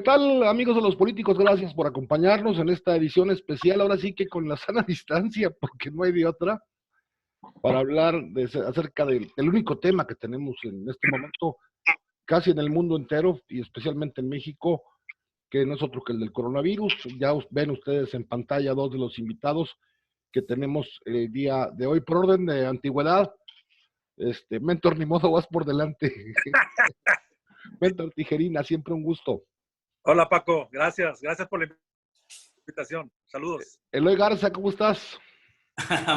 tal, amigos de los políticos? Gracias por acompañarnos en esta edición especial, ahora sí que con la sana distancia, porque no hay de otra, para hablar acerca del único tema que tenemos en este momento, casi en el mundo entero, y especialmente en México, que no es otro que el del coronavirus. Ya ven ustedes en pantalla dos de los invitados que tenemos el día de hoy, por orden de antigüedad. Mentor, ni modo, vas por delante. Mentor Tijerina, siempre un gusto. Hola Paco, gracias por la invitación. Saludos. Eloy Garza, ¿cómo estás?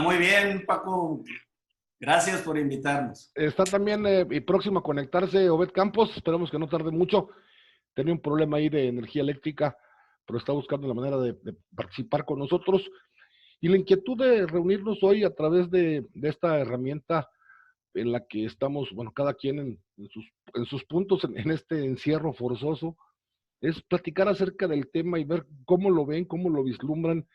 Muy bien, Paco. Gracias por invitarnos. Está también próximo a conectarse Obed Campos, esperamos que no tarde mucho. Tenía un problema ahí de energía eléctrica, pero está buscando la manera de participar con nosotros. Y la inquietud de reunirnos hoy a través de esta herramienta en la que estamos, bueno, cada quien en sus puntos en este encierro forzoso, es platicar acerca del tema y ver cómo lo ven, cómo lo vislumbran,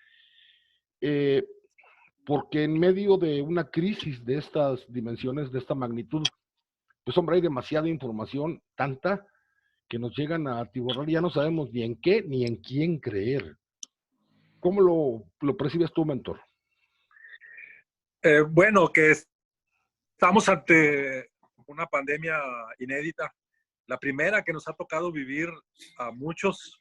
porque en medio de una crisis de estas dimensiones, de esta magnitud, pues hombre, hay demasiada información, tanta, que nos llegan a atiborrar, ya no sabemos ni en qué ni en quién creer. ¿Cómo lo percibes tú, mentor? Bueno, que estamos ante una pandemia inédita, la primera que nos ha tocado vivir a muchos.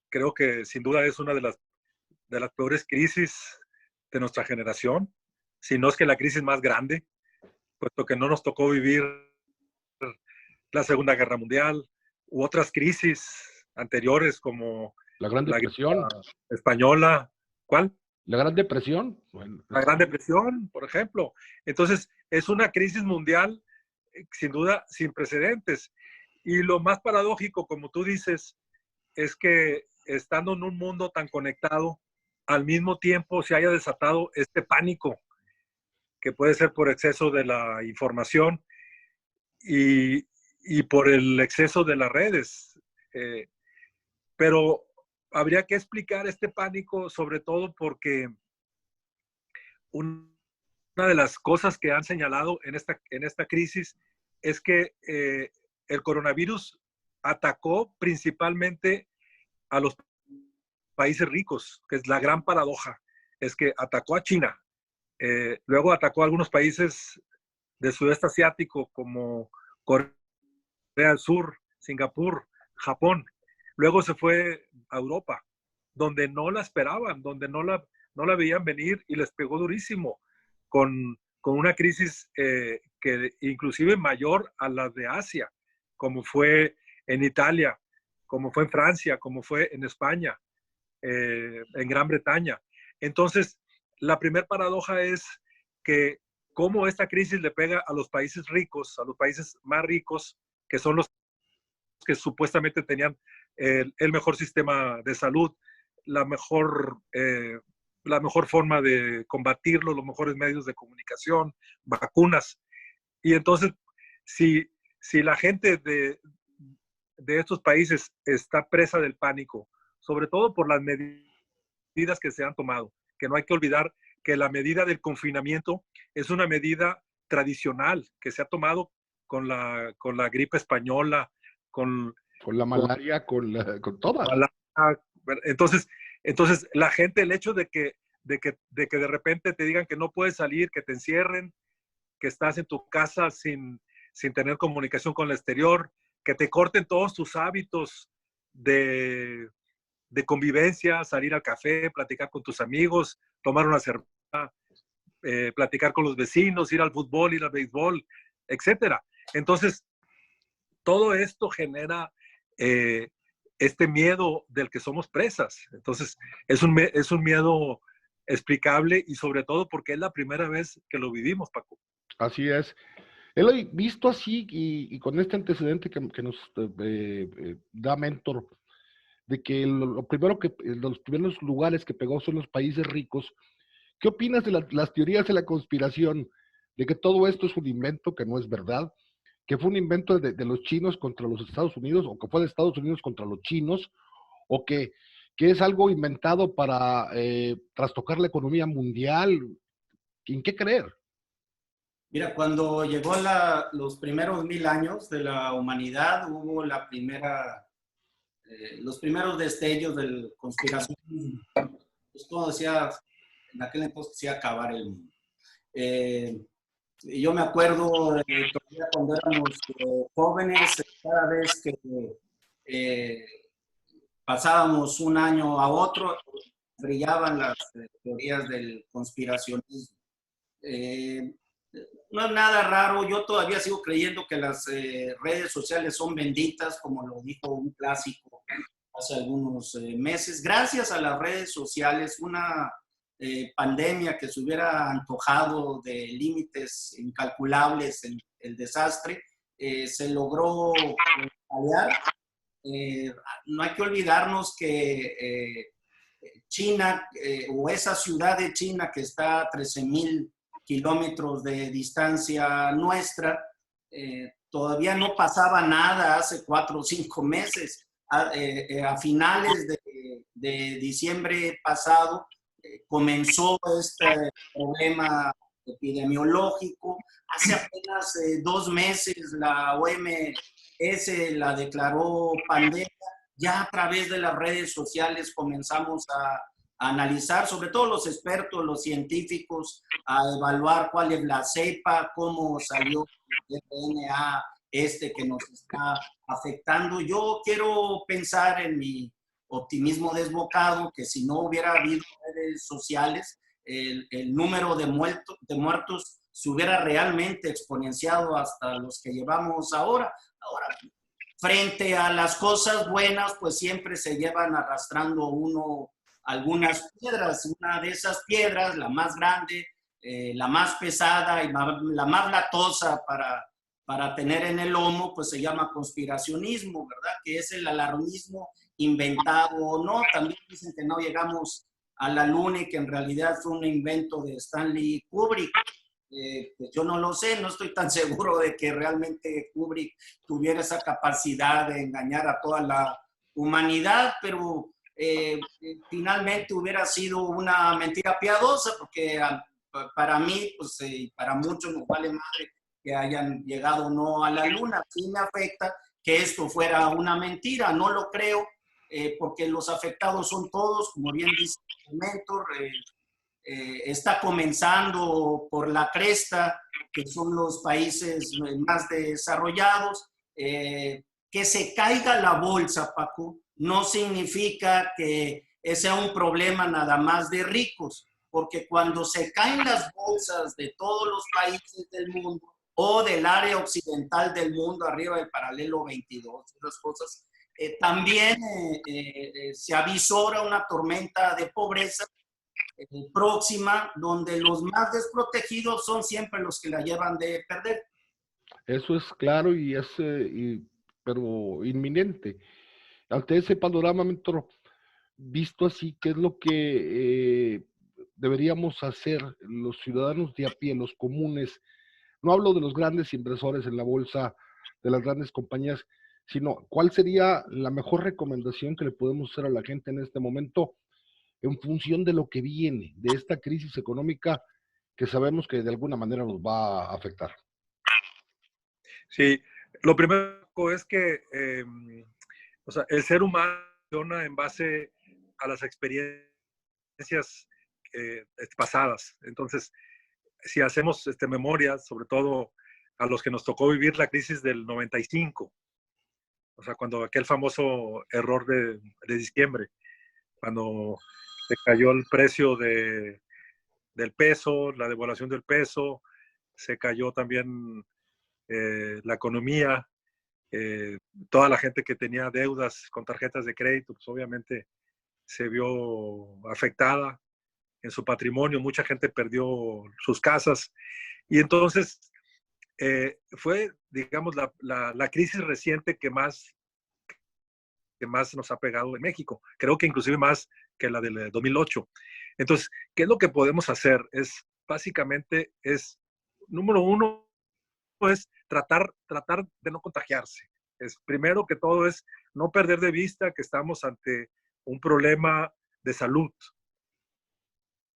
Creo que sin duda es una de las peores crisis de nuestra generación, si no es que la crisis más grande, puesto que no nos tocó vivir la Segunda Guerra Mundial u otras crisis anteriores como la Gran Depresión española. ¿Cuál? La Gran Depresión. Bueno, la Gran Depresión, por ejemplo. Entonces, es una crisis mundial, sin duda, sin precedentes. Y lo más paradójico, como tú dices, es que estando en un mundo tan conectado, al mismo tiempo se haya desatado este pánico, que puede ser por exceso de la información y por el exceso de las redes. Pero habría que explicar este pánico, sobre todo porque una de las cosas que han señalado en esta crisis es que el coronavirus atacó principalmente a los países ricos, que es la gran paradoja, es que atacó a China, luego atacó a algunos países del sudeste asiático como Corea del Sur, Singapur, Japón, luego se fue a Europa, donde no la esperaban, donde no la veían venir y les pegó durísimo con una crisis que inclusive mayor a la de Asia, como fue en Italia, como fue en Francia, como fue en España, en Gran Bretaña. Entonces, la primera paradoja es que cómo esta crisis le pega a los países ricos, a los países más ricos, que son los que supuestamente tenían el mejor sistema de salud, la mejor forma de combatirlo, los mejores medios de comunicación, vacunas. Y entonces, si la gente de estos países está presa del pánico, sobre todo por las medidas que se han tomado, que no hay que olvidar que la medida del confinamiento es una medida tradicional que se ha tomado con la gripe española, con la malaria, con todas. Entonces, la gente, el hecho de que de repente te digan que no puedes salir, que te encierren, que estás en tu casa sin tener comunicación con el exterior, que te corten todos tus hábitos de convivencia, salir al café, platicar con tus amigos, tomar una cerveza, platicar con los vecinos, ir al fútbol, ir al béisbol, etcétera. Entonces, todo esto genera este miedo del que somos presas. Entonces, es un miedo explicable y sobre todo porque es la primera vez que lo vivimos, Paco. Así es. Eloy, visto así y con este antecedente que nos da Mentor, de que los primeros lugares que pegó son los países ricos, ¿qué opinas de las teorías de la conspiración? De que todo esto es un invento, que no es verdad, que fue un invento de los chinos contra los Estados Unidos, o que fue de Estados Unidos contra los chinos, o que es algo inventado para trastocar la economía mundial. ¿En qué creer? Mira, cuando llegó los primeros 1000 años de la humanidad, hubo los primeros destellos del conspiracionismo. Pues todo decía, en aquel entonces decía acabar el mundo. Yo me acuerdo todavía cuando éramos jóvenes, cada vez que pasábamos un año a otro, brillaban las teorías del conspiracionismo. No es nada raro, yo todavía sigo creyendo que las redes sociales son benditas, como lo dijo un clásico hace algunos meses. Gracias a las redes sociales, una pandemia que se hubiera antojado de límites incalculables en el desastre, se logró paliar. No hay que olvidarnos que China, o esa ciudad de China que está a 13,000 kilómetros de distancia nuestra, todavía no pasaba nada hace 4 o 5 meses. A finales de diciembre pasado comenzó este problema epidemiológico. Hace apenas 2 meses la OMS la declaró pandemia. Ya a través de las redes sociales comenzamos a analizar, sobre todo los expertos, los científicos, a evaluar cuál es la cepa, cómo salió el DNA que nos está afectando. Yo quiero pensar en mi optimismo desbocado, que si no hubiera habido redes sociales, el número de muertos se hubiera realmente exponenciado hasta los que llevamos ahora. Frente a las cosas buenas, pues siempre se llevan arrastrando algunas piedras. Una de esas piedras, la más grande, la más pesada y la más latosa para tener en el lomo, pues se llama conspiracionismo, ¿verdad? Que es el alarmismo inventado o no. También dicen que no llegamos a la luna y que en realidad fue un invento de Stanley Kubrick. Pues yo no lo sé, no estoy tan seguro de que realmente Kubrick tuviera esa capacidad de engañar a toda la humanidad, pero finalmente hubiera sido una mentira piadosa, porque para mí, pues, para muchos nos vale madre que hayan llegado o no a la luna. Sí me afecta que esto fuera una mentira, no lo creo, porque los afectados son todos, como bien dice el mentor. Está comenzando por la cresta, que son los países más desarrollados. Que se caiga la bolsa, Paco, no significa que sea un problema nada más de ricos, porque cuando se caen las bolsas de todos los países del mundo o del área occidental del mundo, arriba del paralelo 22, esas cosas, también se avisora una tormenta de pobreza próxima, donde los más desprotegidos son siempre los que la llevan de perder. Eso es claro y es, pero inminente. Ante ese panorama, mentor, visto así, ¿qué es lo que deberíamos hacer los ciudadanos de a pie, los comunes? No hablo de los grandes inversores en la bolsa, de las grandes compañías, sino cuál sería la mejor recomendación que le podemos hacer a la gente en este momento en función de lo que viene, de esta crisis económica que sabemos que de alguna manera nos va a afectar. Sí, lo primero es que o sea, el ser humano funciona en base a las experiencias pasadas. Entonces, si hacemos memoria, sobre todo a los que nos tocó vivir la crisis del 95, o sea, cuando aquel famoso error de diciembre, cuando se cayó el precio del peso, la devaluación del peso, se cayó también la economía, toda la gente que tenía deudas con tarjetas de crédito, pues obviamente se vio afectada en su patrimonio, mucha gente perdió sus casas y entonces fue, digamos, la crisis reciente que más nos ha pegado en México, creo que inclusive más que la del 2008. Entonces, ¿qué es lo que podemos hacer? Básicamente, número uno, es tratar de no contagiarse. Primero que todo es no perder de vista que estamos ante un problema de salud.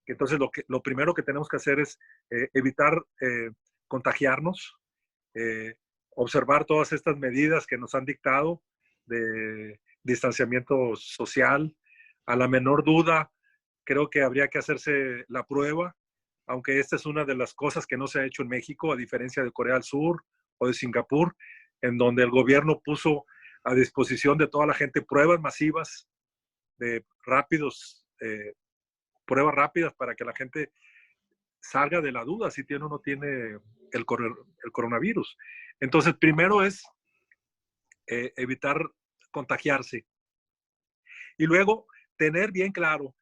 Entonces, lo primero que tenemos que hacer es evitar contagiarnos, observar todas estas medidas que nos han dictado de distanciamiento social. A la menor duda, creo que habría que hacerse la prueba, aunque esta es una de las cosas que no se ha hecho en México, a diferencia de Corea del Sur o de Singapur, en donde el gobierno puso a disposición de toda la gente pruebas masivas de pruebas rápidas para que la gente salga de la duda si tiene o no tiene el coronavirus. Entonces, primero es evitar contagiarse. Y luego, tener bien claro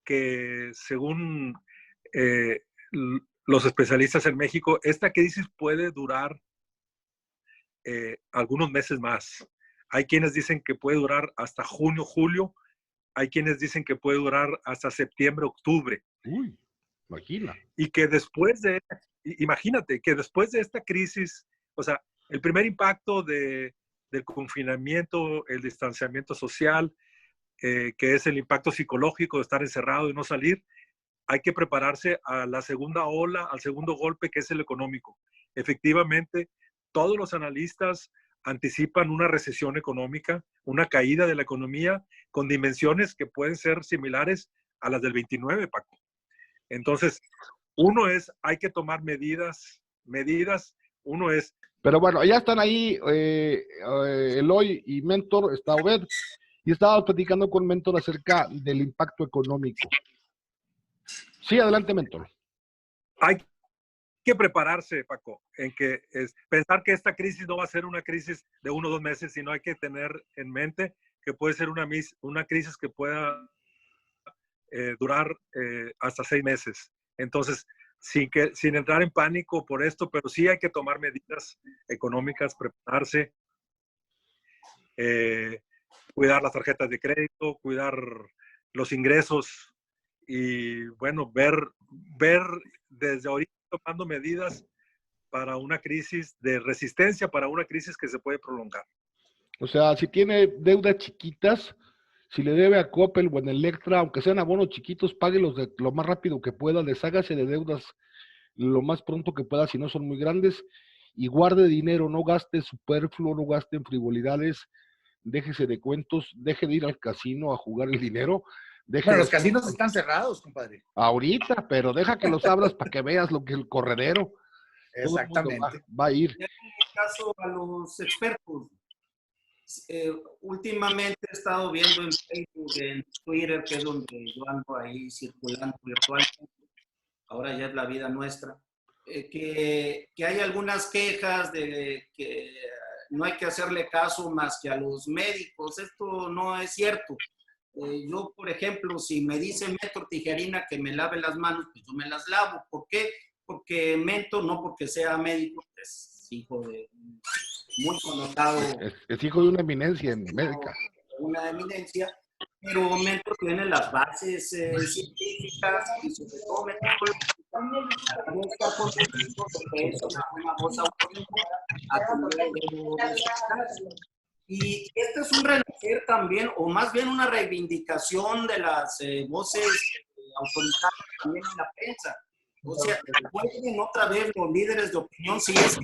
que según los especialistas en México, esta crisis puede durar algunos meses más. Hay quienes dicen que puede durar hasta junio, julio. Hay quienes dicen que puede durar hasta septiembre, octubre. Uy, imagina. Y que imagínate, que después de esta crisis, o sea, el primer impacto del confinamiento, el distanciamiento social, que es el impacto psicológico de estar encerrado y no salir, hay que prepararse a la segunda ola, al segundo golpe, que es el económico. Efectivamente, todos los analistas anticipan una recesión económica, una caída de la economía con dimensiones que pueden ser similares a las del 29, Paco. Entonces, hay que tomar medidas, uno es... Pero bueno, ya están ahí Eloy y Mentor, está Obed, y estaba platicando con Mentor acerca del impacto económico. Sí, adelante, Mentor. Hay que prepararse, Paco, pensar que esta crisis no va a ser una crisis de 1 o 2 meses, sino hay que tener en mente que puede ser una crisis que pueda durar hasta 6 meses. Entonces, sin entrar en pánico por esto, pero sí hay que tomar medidas económicas, prepararse, cuidar las tarjetas de crédito, cuidar los ingresos y, bueno, ver desde ahorita tomando medidas para una crisis de resistencia, para una crisis que se puede prolongar. O sea, si tiene deudas chiquitas, si le debe a Coppel o en Electra, aunque sean abonos chiquitos, páguelos lo más rápido que pueda, deshágase de deudas lo más pronto que pueda si no son muy grandes y guarde dinero, no gaste superfluo, no gaste en frivolidades, déjese de cuentos, deje de ir al casino a jugar el dinero. Bueno, los casinos están cerrados, compadre. Ahorita, pero deja que los abras para que veas lo que es el corredero. Exactamente. Va a ir. En este caso, a los expertos. Últimamente he estado viendo en Facebook, en Twitter, que es donde yo ando ahí circulando virtualmente, ahora ya es la vida nuestra, que hay algunas quejas de que no hay que hacerle caso más que a los médicos. Esto no es cierto. Yo, por ejemplo, si me dice Mentor Tijerina que me lave las manos, pues yo me las lavo. ¿Por qué? Porque Mentor, no porque sea médico, es hijo de muy connotado. Es hijo de una eminencia médica. Una eminencia, pero Mentor tiene las bases científicas y sobre todo Mentor también está contribuido porque es una voz autorizada a tener. Y este es un renacer también, o más bien una reivindicación de las voces autorizadas también en la prensa. O sea, vuelven otra vez los líderes de opinión, si es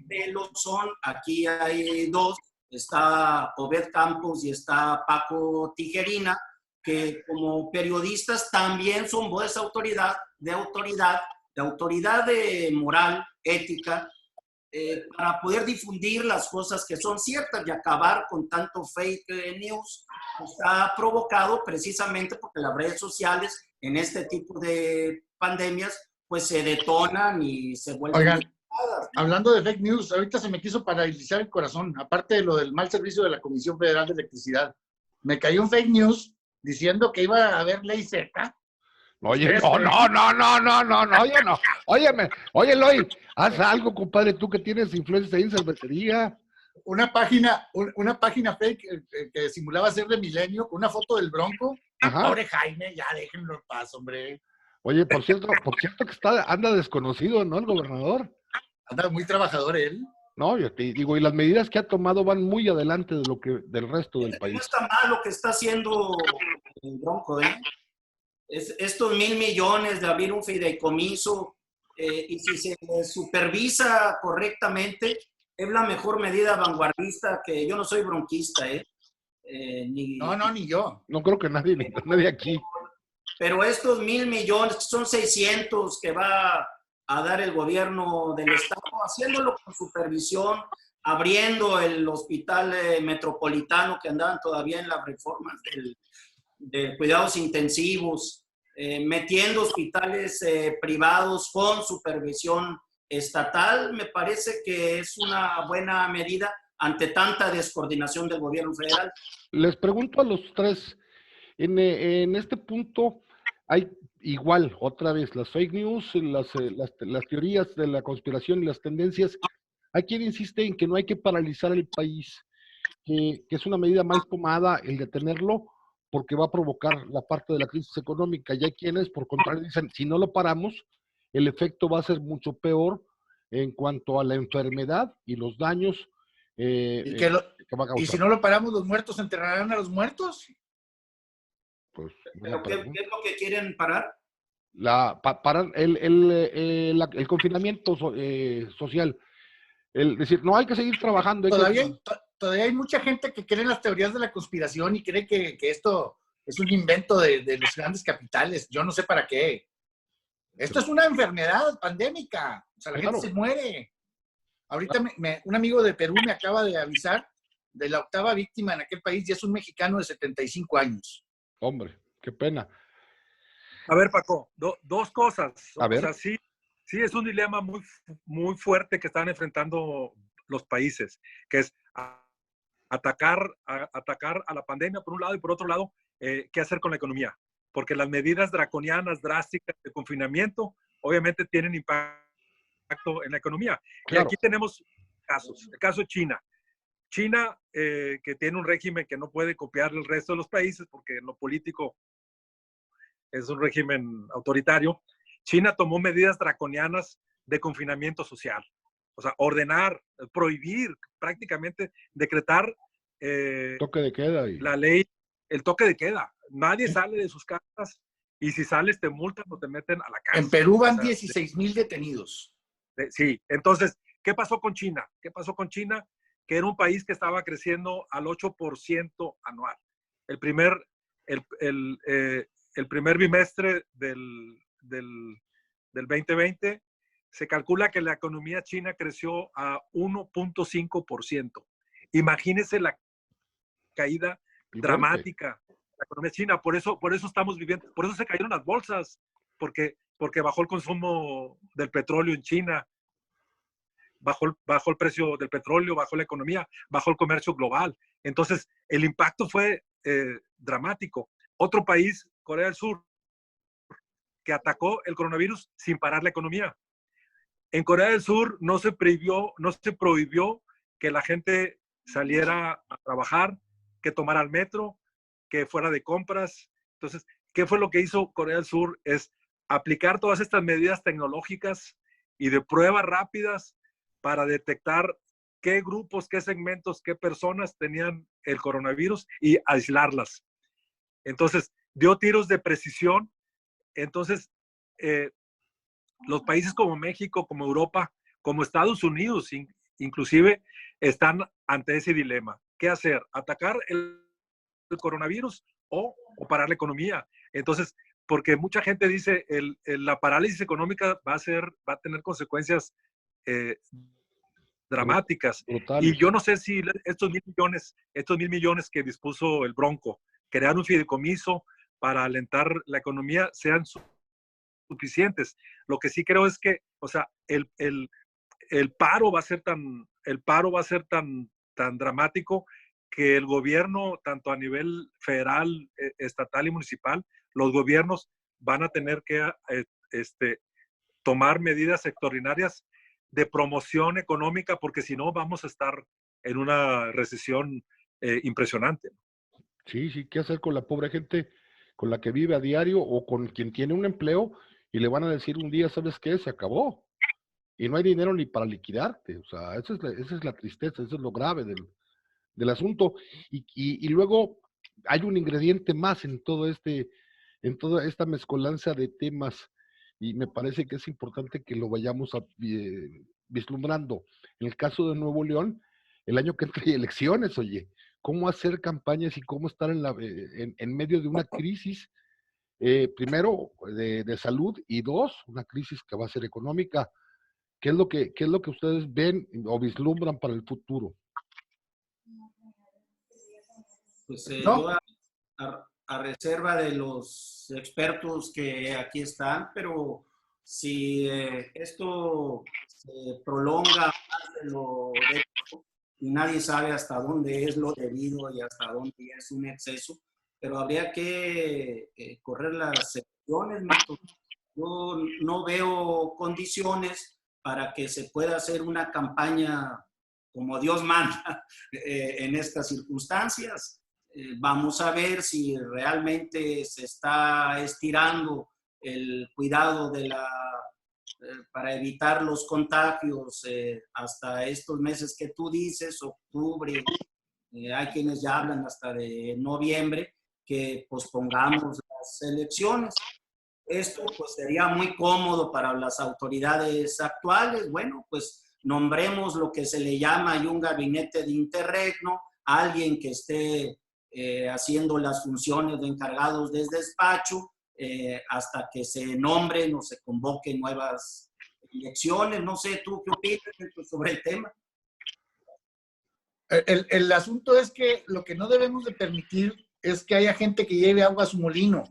que lo son. Aquí hay 2, está Obed Campos y está Paco Tijerina, que como periodistas también son voces de autoridad de moral, ética, para poder difundir las cosas que son ciertas y acabar con tanto fake news. Está provocado precisamente porque las redes sociales en este tipo de pandemias pues se detonan y se vuelven... Oigan, hablando de fake news, ahorita se me quiso paralizar el corazón, aparte de lo del mal servicio de la Comisión Federal de Electricidad. Me cayó un fake news diciendo que iba a haber ley seca. Oye, no. Óyeme, oye, Eloy, haz algo, compadre, tú que tienes influencia ahí en cervecería. Una página fake que simulaba ser de Milenio, con una foto del Bronco. Ajá. Pobre Jaime, ya déjenlo en paz, hombre. Oye, por cierto que anda desconocido, ¿no? El gobernador. Anda muy trabajador él. No, yo te digo, y las medidas que ha tomado van muy adelante del resto del país. No está mal lo que está haciendo el Bronco, ¿eh? Estos 1,000 millones de abrir un fideicomiso y si se supervisa correctamente, es la mejor medida vanguardista. Que yo no soy bronquista, No, ni yo. No creo que nadie aquí. Pero estos 1,000 millones, son 600 que va a dar el gobierno del estado, haciéndolo con supervisión, abriendo el hospital metropolitano, que andaban todavía en las reformas de cuidados intensivos, metiendo hospitales privados con supervisión estatal, me parece que es una buena medida ante tanta descoordinación del gobierno federal. Les pregunto a los tres, en este punto hay igual, otra vez, las fake news, las teorías de la conspiración y las tendencias. Hay quien insiste en que no hay que paralizar el país, que es una medida mal tomada el detenerlo, porque va a provocar la parte de la crisis económica. Y hay quienes, por contrario, dicen, si no lo paramos, el efecto va a ser mucho peor en cuanto a la enfermedad y los daños que va a causar. ¿Y si no lo paramos, los muertos enterrarán a los muertos? Pues, ¿Pero qué es lo que quieren parar? Parar el confinamiento social. El decir, no hay que seguir trabajando. Todavía hay mucha gente que cree en las teorías de la conspiración y cree que esto es un invento de los grandes capitales. Yo no sé para qué. Esto es una enfermedad pandémica. O sea, la gente se muere. Ahorita un amigo de Perú me acaba de avisar de la 8ª víctima en aquel país y es un mexicano de 75 años. Hombre, qué pena. A ver, Paco, dos cosas. A ver. O sea, sí es un dilema muy, muy fuerte que están enfrentando los países, que es atacar a la pandemia por un lado y por otro lado, qué hacer con la economía. Porque las medidas draconianas, drásticas de confinamiento, obviamente tienen impacto en la economía. Claro. Y aquí tenemos casos. El caso de China. China, que tiene un régimen que no puede copiar el resto de los países porque en lo político es un régimen autoritario. China tomó medidas draconianas de confinamiento social. O sea, ordenar, prohibir, prácticamente decretar toque de queda la ley, el toque de queda. Nadie sale de sus casas y si sales te multan o te meten a la cárcel. En Perú van 16,000 detenidos. Sí, entonces, ¿qué pasó con China? ¿Qué pasó con China? Que era un país que estaba creciendo al 8% anual. El primer bimestre del 2020, se calcula que la economía china creció a 1.5%. Imagínense la caída dramática de la economía china. Por eso estamos viviendo, por eso se cayeron las bolsas, porque bajó el consumo del petróleo en China, bajó el precio del petróleo, bajó la economía, bajó el comercio global. Entonces, el impacto fue dramático. Otro país, Corea del Sur, que atacó el coronavirus sin parar la economía. En Corea del Sur no se prohibió que la gente saliera a trabajar, que tomara el metro, que fuera de compras. Entonces, ¿qué fue lo que hizo Corea del Sur? Es aplicar todas estas medidas tecnológicas y de pruebas rápidas para detectar qué grupos, qué segmentos, qué personas tenían el coronavirus y aislarlas. Entonces, dio tiros de precisión. Entonces, los países como México, como Europa, como Estados Unidos, inclusive, están ante ese dilema. ¿Qué hacer? ¿Atacar el coronavirus o parar la economía? Entonces, porque mucha gente dice la parálisis económica va a tener consecuencias dramáticas. Brutales. Y yo no sé si estos 1,000 millones que dispuso el Bronco, crear un fideicomiso para alentar la economía, sean suficientes. Lo que sí creo es que, o sea, el paro va a ser tan dramático que el gobierno, tanto a nivel federal, estatal y municipal, los gobiernos van a tener que tomar medidas extraordinarias de promoción económica, porque si no vamos a estar en una recesión impresionante. Sí, ¿qué hacer con la pobre gente con la que vive a diario o con quien tiene un empleo y le van a decir un día, ¿sabes qué? Se acabó. Y no hay dinero ni para liquidarte. O sea, esa es la tristeza, eso es lo grave del asunto. Y luego hay un ingrediente más en toda esta mezcolanza de temas y me parece que es importante que lo vayamos vislumbrando. En el caso de Nuevo León, el año que entra hay elecciones, oye, cómo hacer campañas y cómo estar en medio de una crisis, primero de salud, y dos, una crisis que va a ser económica. ¿Qué es lo que ustedes ven o vislumbran para el futuro? Pues No, yo a reserva de los expertos que aquí están, pero si esto se prolonga más de lo debido, y nadie sabe hasta dónde es lo debido y hasta dónde es un exceso, pero habría que correr las excepciones, Milton. Yo no veo condiciones para que se pueda hacer una campaña como Dios manda en estas circunstancias. Vamos a ver si realmente se está estirando el cuidado para evitar los contagios hasta estos meses que tú dices, octubre. Hay quienes ya hablan hasta de noviembre, que pospongamos las elecciones. Esto pues sería muy cómodo para las autoridades actuales. Bueno, pues nombremos lo que se le llama ahí un gabinete de interregno, alguien que esté haciendo las funciones de encargados del despacho hasta que se nombren o se convoquen nuevas elecciones. No sé, ¿tú qué opinas sobre el tema? el asunto es que lo que no debemos de permitir es que haya gente que lleve agua a su molino.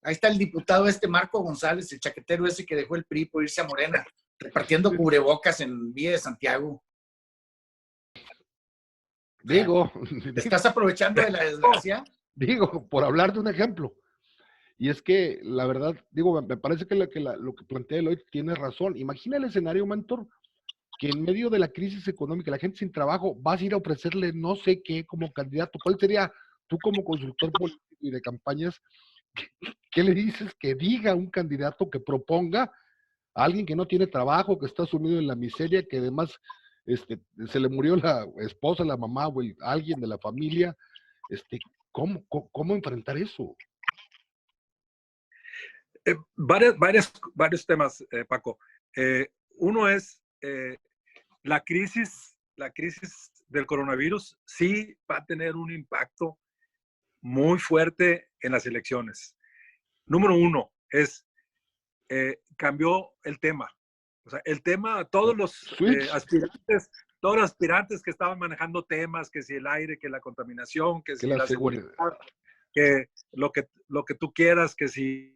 Ahí está el diputado Marco González, el chaquetero ese que dejó el PRI por irse a Morena, repartiendo cubrebocas en Vía de Santiago. Digo, ¿Te estás aprovechando de la desgracia? digo, por hablar de un ejemplo. Y es que, la verdad, digo, me parece que lo que plantea Eloy tiene razón. Imagina el escenario, Mentor, que en medio de la crisis económica, la gente sin trabajo, vas a ir a ofrecerle no sé qué como candidato. ¿Cuál sería, tú como consultor político y de campañas, qué le dices que diga un candidato que proponga a alguien que no tiene trabajo, que está sumido en la miseria, que además se le murió la esposa, la mamá o alguien de la familia? ¿Cómo enfrentar eso? Varios temas, Paco. Uno es la crisis del coronavirus sí va a tener un impacto muy fuerte en las elecciones. Número uno es, cambió el tema. O sea, el tema, todos los aspirantes que estaban manejando temas, que si el aire, que la contaminación, que si la seguridad, que lo que tú quieras, que si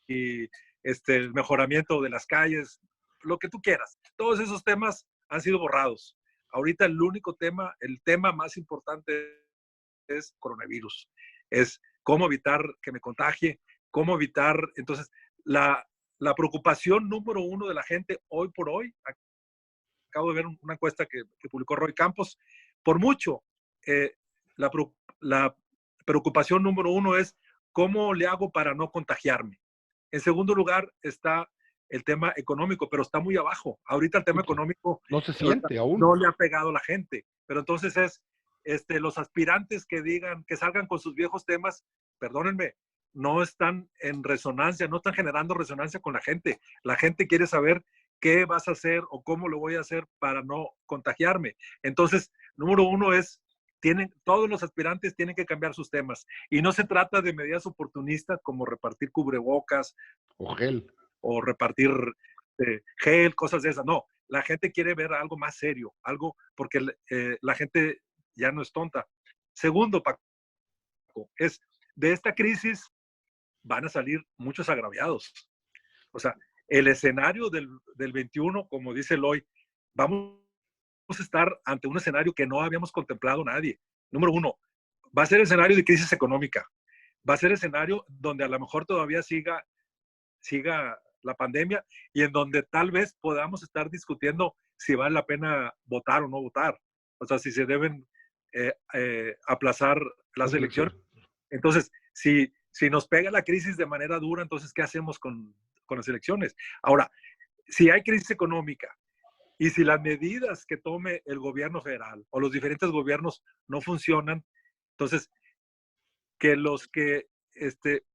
el mejoramiento de las calles, lo que tú quieras. Todos esos temas han sido borrados. Ahorita el único tema, el tema más importante es coronavirus. Es cómo evitar que me contagie, cómo evitar. Entonces, la preocupación número uno de la gente hoy por hoy, acabo de ver una encuesta que publicó Roy Campos, por mucho, la preocupación número uno es cómo le hago para no contagiarme. En segundo lugar está el tema económico, pero está muy abajo. Ahorita el tema económico no se siente aún. No le ha pegado a la gente. Pero entonces es los aspirantes que digan, que salgan con sus viejos temas, perdónenme, no están en resonancia, no están generando resonancia con la gente. La gente quiere saber qué vas a hacer o cómo lo voy a hacer para no contagiarme. Entonces, número uno es, todos los aspirantes tienen que cambiar sus temas. Y no se trata de medidas oportunistas como repartir cubrebocas o gel, o repartir gel, cosas de esas. No, la gente quiere ver algo más serio, algo porque la gente ya no es tonta. Segundo, Paco, es de esta crisis van a salir muchos agraviados. O sea, el escenario del 21, como dice Eloy, vamos a estar ante un escenario que no habíamos contemplado nadie. Número uno, va a ser el escenario de crisis económica. Va a ser el escenario donde a lo mejor todavía siga la pandemia y en donde tal vez podamos estar discutiendo si vale la pena votar o no votar. O sea, si se deben aplazar las elecciones. Entonces, si nos pega la crisis de manera dura, entonces, ¿qué hacemos con las elecciones? Ahora, si hay crisis económica y si las medidas que tome el gobierno federal o los diferentes gobiernos no funcionan, entonces,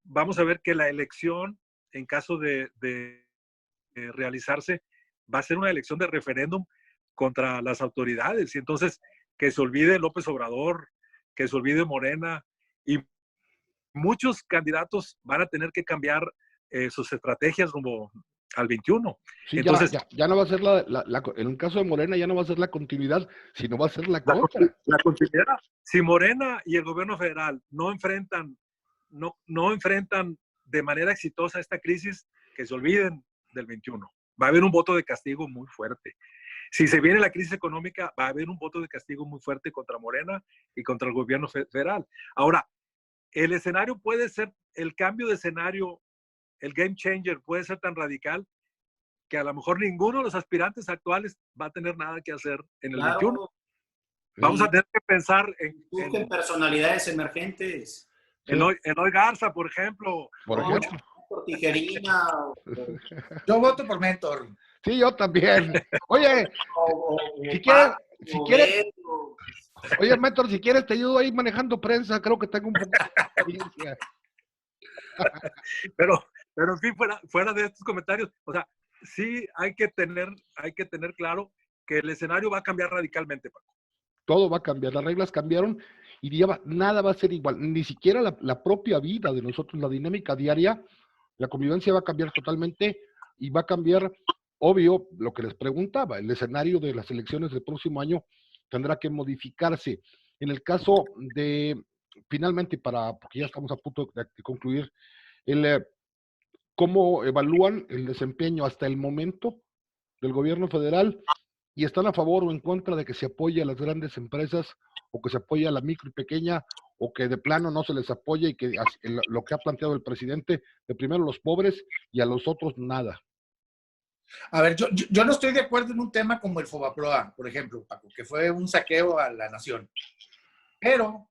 vamos a ver que la elección en caso de realizarse, va a ser una elección de referéndum contra las autoridades. Y entonces, que se olvide López Obrador, que se olvide Morena, y muchos candidatos van a tener que cambiar sus estrategias rumbo al 21. Sí, Entonces, ya no va a ser en el caso de Morena ya no va a ser la continuidad, sino va a ser la contra. la continuidad. Si Morena y el gobierno federal no enfrentan de manera exitosa esta crisis, que se olviden del 21. Va a haber un voto de castigo muy fuerte. Si se viene la crisis económica, va a haber un voto de castigo muy fuerte contra Morena y contra el gobierno federal. Ahora, el escenario puede ser, el cambio de escenario, el game changer puede ser tan radical que a lo mejor ninguno de los aspirantes actuales va a tener nada que hacer en el 21. Vamos a tener que pensar busquen personalidades emergentes. Eloy Garza, por ejemplo. Por Tijerina. Yo voto por Mentor. Sí, yo también. Oye, si quieres, oye, Mentor, si quieres te ayudo ahí manejando prensa, creo que tengo un poco de experiencia. Pero en fin, fuera de estos comentarios, o sea, sí hay que tener claro que el escenario va a cambiar radicalmente, Paco. Todo va a cambiar, las reglas cambiaron y nada va a ser igual, ni siquiera la propia vida de nosotros, la dinámica diaria, la convivencia va a cambiar totalmente y va a cambiar, obvio, lo que les preguntaba, el escenario de las elecciones del próximo año tendrá que modificarse. En el caso de, finalmente, porque ya estamos a punto de concluir, cómo evalúan el desempeño hasta el momento del gobierno federal y están a favor o en contra de que se apoye a las grandes empresas o que se apoye a la micro y pequeña o que de plano no se les apoye y que lo que ha planteado el presidente, de primero los pobres y a los otros nada. A ver, yo no estoy de acuerdo en un tema como el Fobaproa, por ejemplo, Paco, que fue un saqueo a la nación. Pero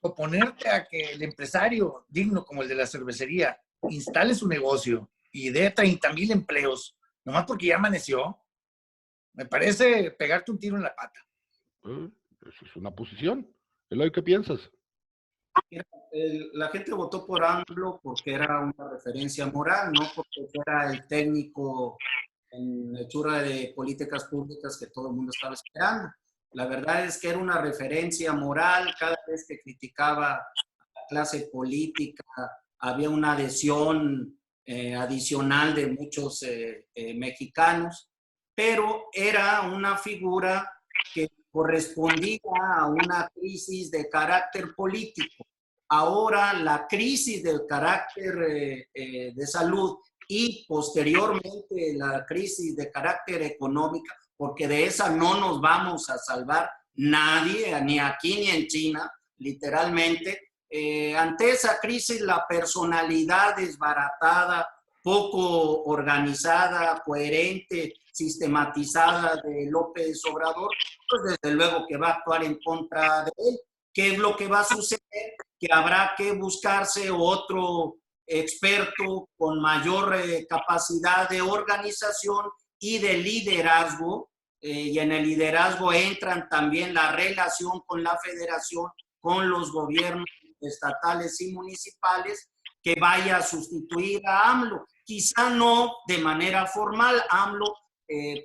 oponerte a que el empresario digno como el de la cervecería instale su negocio y dé 30,000 empleos, nomás porque ya amaneció, me parece pegarte un tiro en la pata. Eso es una posición. Eloy, ¿qué piensas? La gente votó por AMLO porque era una referencia moral, no porque era el técnico en hechura de políticas públicas que todo el mundo estaba esperando. La verdad es que era una referencia moral. Cada vez que criticaba a la clase política había una adhesión adicional de muchos mexicanos, pero era una figura que correspondía a una crisis de carácter político. Ahora la crisis del carácter de salud y posteriormente la crisis de carácter económica, porque de esa no nos vamos a salvar nadie, ni aquí ni en China, literalmente. Ante esa crisis, la personalidad desbaratada, poco organizada, coherente, sistematizada de López Obrador, pues desde luego que va a actuar en contra de él. ¿Qué es lo que va a suceder? Que habrá que buscarse otro experto con mayor capacidad de organización y de liderazgo, y en el liderazgo entran también la relación con la federación, con los gobiernos estatales y municipales, que vaya a sustituir a AMLO. Quizá no de manera formal, AMLO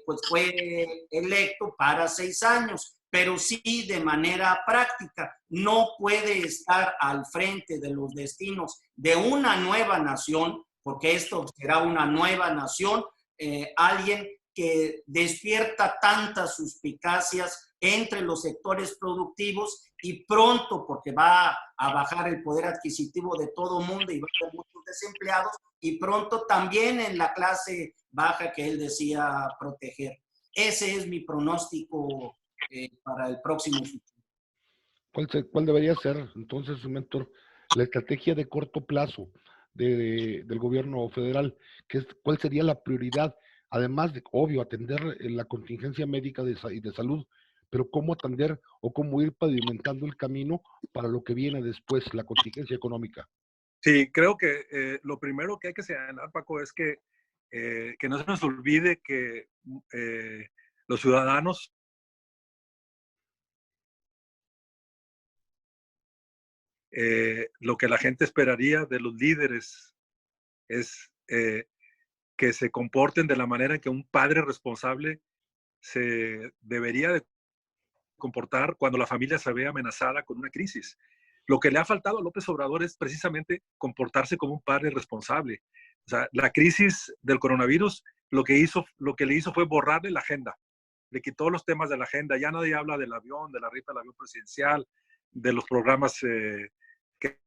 pues fue electo para 6 años, pero sí de manera práctica. No puede estar al frente de los destinos de una nueva nación, porque esto será una nueva nación, alguien que despierta tantas suspicacias entre los sectores productivos y pronto, porque va a bajar el poder adquisitivo de todo mundo y va a haber muchos desempleados, y pronto también en la clase baja que él decía proteger. Ese es mi pronóstico para el próximo futuro. ¿Cuál debería ser, entonces, mentor, la estrategia de corto plazo del gobierno federal? ¿Cuál sería la prioridad? Además de, obvio, atender la contingencia médica y de salud, pero cómo atender o cómo ir pavimentando el camino para lo que viene después, la contingencia económica. Sí, creo que lo primero que hay que señalar, Paco, es que no se nos olvide que los ciudadanos lo que la gente esperaría de los líderes es que se comporten de la manera en que un padre responsable se debería de comportar cuando la familia se ve amenazada con una crisis. Lo que le ha faltado a López Obrador es precisamente comportarse como un padre responsable. O sea, la crisis del coronavirus lo que le hizo fue borrarle la agenda. Le quitó los temas de la agenda. Ya nadie habla del avión, de la rifa del avión presidencial, de los programas que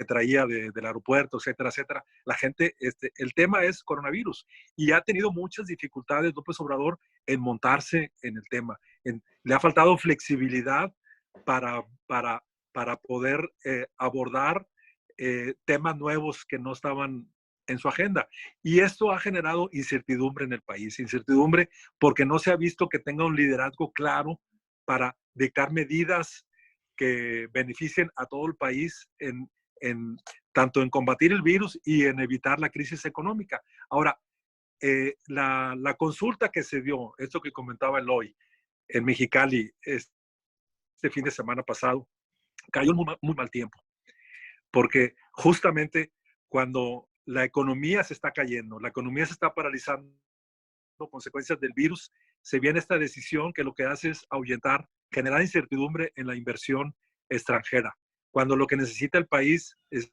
traía del aeropuerto, etcétera, etcétera. La gente, el tema es coronavirus y ha tenido muchas dificultades López Obrador en montarse en el tema. Le ha faltado flexibilidad para poder abordar temas nuevos que no estaban en su agenda. Y esto ha generado incertidumbre en el país, incertidumbre porque no se ha visto que tenga un liderazgo claro para dictar medidas que beneficien a todo el país tanto en combatir el virus y en evitar la crisis económica. Ahora, la consulta que se dio, esto que comentaba Eloy, en Mexicali este fin de semana pasado, cayó en muy mal tiempo, porque justamente cuando la economía se está cayendo, la economía se está paralizando, consecuencias del virus, se viene esta decisión que lo que hace es ahuyentar, generar incertidumbre en la inversión extranjera, cuando lo que necesita el país es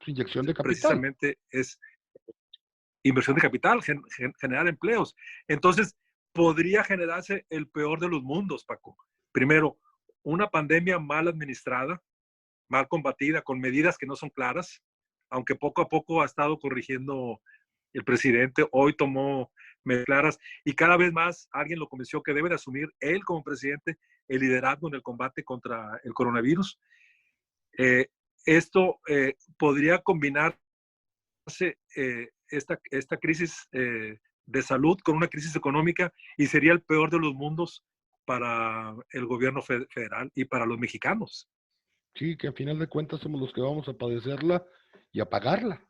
inyección de capital. Precisamente es inversión de capital, generar empleos. Entonces, podría generarse el peor de los mundos, Paco. Primero, una pandemia mal administrada, mal combatida, con medidas que no son claras, aunque poco a poco ha estado corrigiendo el presidente, hoy tomó medidas claras y cada vez más alguien lo convenció que debe de asumir él como presidente el liderazgo en el combate contra el coronavirus. Esto podría combinarse esta crisis de salud con una crisis económica y sería el peor de los mundos para el gobierno federal y para los mexicanos. Sí, que al final de cuentas somos los que vamos a padecerla y a pagarla.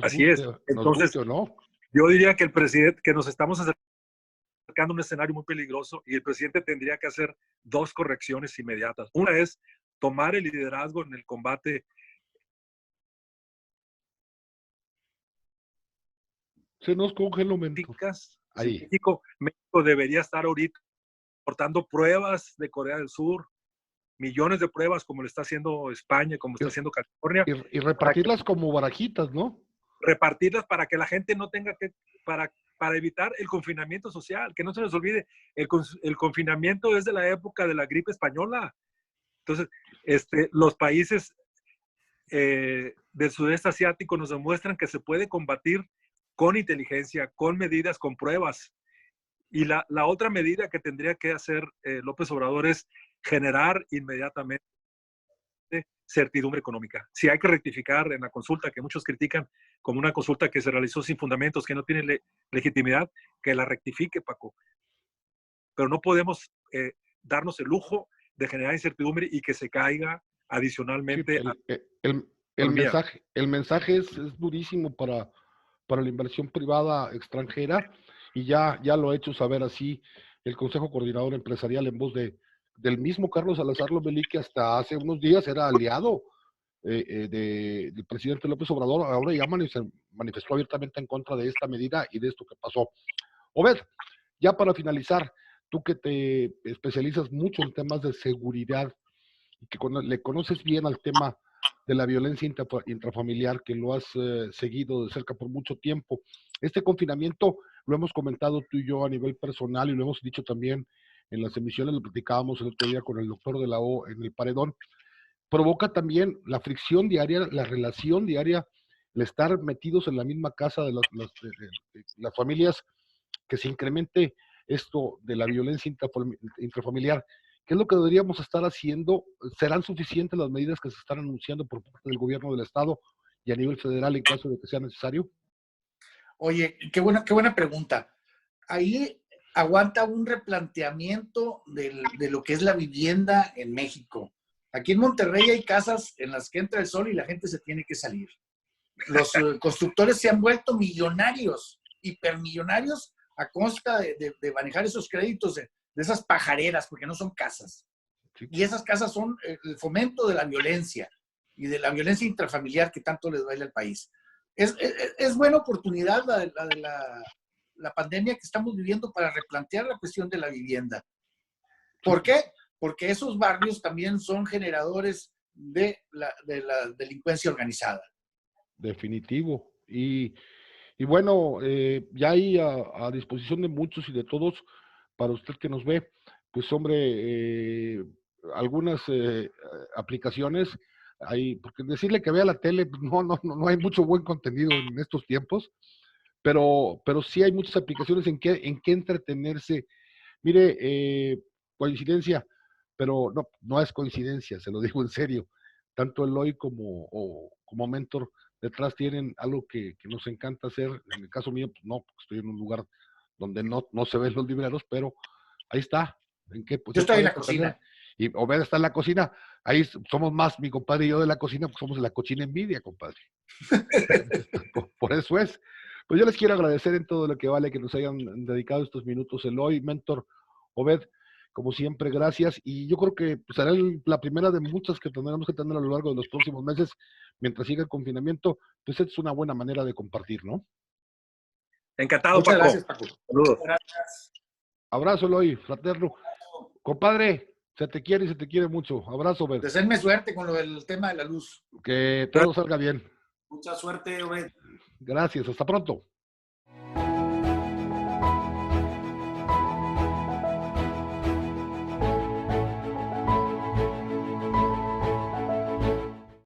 Así es. Entonces, guste o no. Yo diría que el presidente, que nos estamos acercando a un escenario muy peligroso y el presidente tendría que hacer dos correcciones inmediatas. Una es tomar el liderazgo en el combate. Se nos congeló ahí. México debería estar ahorita aportando pruebas de Corea del Sur, millones de pruebas como lo está haciendo España, como está haciendo California. Y repartirlas como barajitas, ¿no? Repartirlas para que la gente no tenga que, para evitar el confinamiento social, que no se nos olvide, el confinamiento es de la época de la gripe española. Entonces, los países del sudeste asiático nos demuestran que se puede combatir con inteligencia, con medidas, con pruebas. Y la otra medida que tendría que hacer López Obrador es generar inmediatamente certidumbre económica. Si hay que rectificar en la consulta, que muchos critican como una consulta que se realizó sin fundamentos, que no tiene legitimidad, que la rectifique, Paco. Pero no podemos darnos el lujo de generar incertidumbre y que se caiga adicionalmente. Sí, el mensaje es durísimo para la inversión privada extranjera y ya lo ha hecho saber así el Consejo Coordinador Empresarial en voz del mismo Carlos Salazar Lomelí, que hasta hace unos días era aliado del presidente López Obrador. Ahora ya se manifestó abiertamente en contra de esta medida y de esto que pasó. Obed, ya para finalizar, tú que te especializas mucho en temas de seguridad y que le conoces bien al tema de la violencia intrafamiliar, que lo has seguido de cerca por mucho tiempo. Este confinamiento lo hemos comentado tú y yo a nivel personal y lo hemos dicho también en las emisiones, lo platicábamos el otro día con el doctor de la O en el Paredón, provoca también la fricción diaria, la relación diaria, el estar metidos en la misma casa de las familias, que se incremente esto de la violencia intrafamiliar. ¿Qué es lo que deberíamos estar haciendo? ¿Serán suficientes las medidas que se están anunciando por parte del gobierno del Estado y a nivel federal en caso de que sea necesario? Oye, qué buena pregunta. Ahí aguanta un replanteamiento de lo que es la vivienda en México. Aquí en Monterrey hay casas en las que entra el sol y la gente se tiene que salir. Los constructores se han vuelto millonarios, hipermillonarios, a costa de manejar esos créditos de esas pajareras, porque no son casas. Y esas casas son el fomento de la violencia y de la violencia intrafamiliar que tanto le duele al país. Es buena oportunidad la pandemia que estamos viviendo para replantear la cuestión de la vivienda. ¿Por qué? Porque esos barrios también son generadores de la delincuencia organizada. Definitivo. Y bueno, ya hay a disposición de muchos y de todos, para usted que nos ve, pues hombre, algunas aplicaciones, porque decirle que vea la tele, pues no hay mucho buen contenido en estos tiempos, pero sí hay muchas aplicaciones en que entretenerse. Mire, coincidencia, pero no es coincidencia, se lo digo en serio. Tanto Eloy como Mentor detrás tienen algo que nos encanta hacer. En el caso mío, pues no, porque estoy en un lugar donde no se ven los libreros, pero ahí está. Pues, yo estoy en la cocina. Y Obed está en la cocina. Ahí somos más, mi compadre y yo de la cocina, pues somos de la cochina envidia, compadre. por eso es. Pues yo les quiero agradecer en todo lo que vale que nos hayan dedicado estos minutos, Eloy, Mentor, Obed, como siempre, gracias. Y yo creo que será la primera de muchas que tendremos que tener a lo largo de los próximos meses, mientras siga el confinamiento. Pues es una buena manera de compartir, ¿no? Encantado, Muchas Paco. gracias, Paco. Saludos. Gracias. Abrazo, Eloy, fraterno. Compadre, se te quiere y se te quiere mucho. Abrazo, Obed. Deseenme suerte con lo del tema de la luz. Que todo salga bien. Mucha suerte, Obed. Gracias, hasta pronto.